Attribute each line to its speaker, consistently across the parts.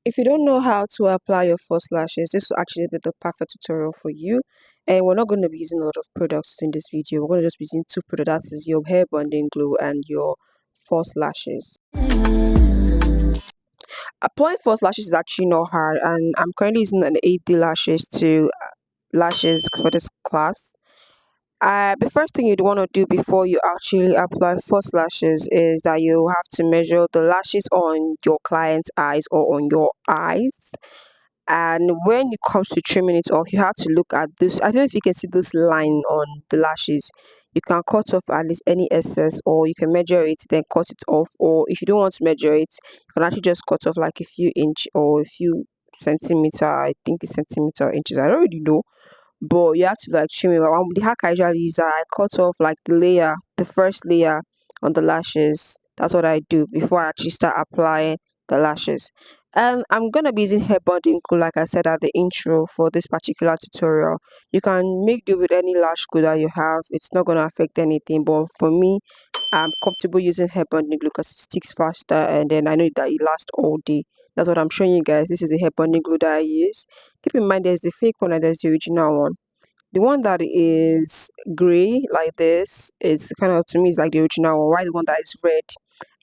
Speaker 1: If you don't know how to apply your false lashes, this will actually be the perfect tutorial for you. And we're not going to be using a lot of products in this video. We're going to just be using two products. That is your hair bonding glue and your false lashes. Applying false lashes is actually not hard, and I'm currently using an 8D lashes for this class. The first thing you'd want to do before you actually apply false lashes is that you have to measure the lashes on your client's eyes or on your eyes. And when it comes to trimming it off, you have to look at this. I don't know if you can see this line on the lashes. You can cut off at least any excess, or you can measure it, then cut it off. Or if you don't want to measure it, you can actually just cut off like a few inch or a few centimeter. I think it's centimeter inches. I don't really know, but you have to like trim it. The hack I usually use, I cut off like the first layer on the lashes. That's what I do before I actually start applying the lashes. And I'm gonna be using hair bonding glue, like I said at the intro for this particular tutorial. You can make do with any lash glue that you have. It's not gonna affect anything, but for me, I'm comfortable using hair bonding glue because it sticks faster, and then I know that it lasts all day. That's what I'm showing you guys. This is the hair bonding glue that I use. Keep in mind there's the fake one and there's the original one. The one that is gray like this is kind of, to me, is like the original one. While the one that is red,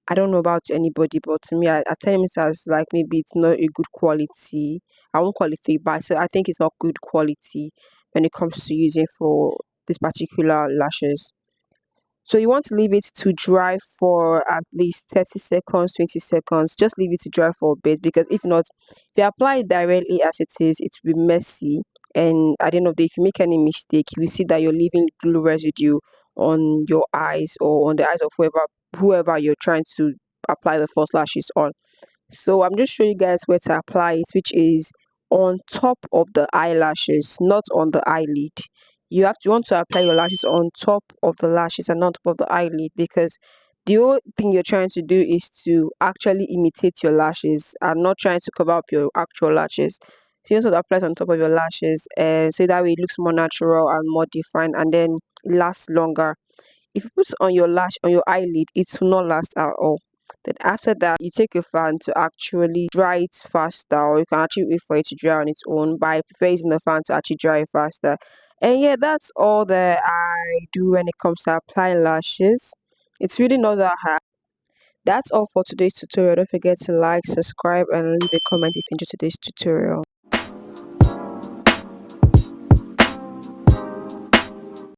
Speaker 1: I don't know about anybody, but to me, I tell it as like maybe it's not a good quality. I won't call it fake, but I think it's not good quality when it comes to using for this particular lashes. So you want to leave it to dry for at least 30 seconds, 20 seconds. Just leave it to dry for a bit, because if not, if you apply it directly as it is, it will be messy. And at the end of the day, if you make any mistake, you will see that you're leaving glue residue on your eyes or on the eyes of whoever you're trying to apply the false lashes on. So I'm just showing you guys where to apply it, which is on top of the eyelashes, not on the eyelid. You want to apply your lashes on top of the lashes and not top of the eyelid, because the whole thing you're trying to do is to actually imitate your lashes and not trying to cover up your actual lashes. So you want to apply it on top of your lashes, and so that way it looks more natural and more defined, and then lasts longer. If you put it on your eyelid, it will not last at all. Then after that, you take a fan to actually dry it faster, or you can actually wait for it to dry on its own. But I prefer using the fan to actually dry it faster. And yeah, that's all that I do when it comes to applying lashes. It's really not that hard. That's all for today's tutorial. Don't forget to like, subscribe, and leave a comment if you enjoyed today's tutorial.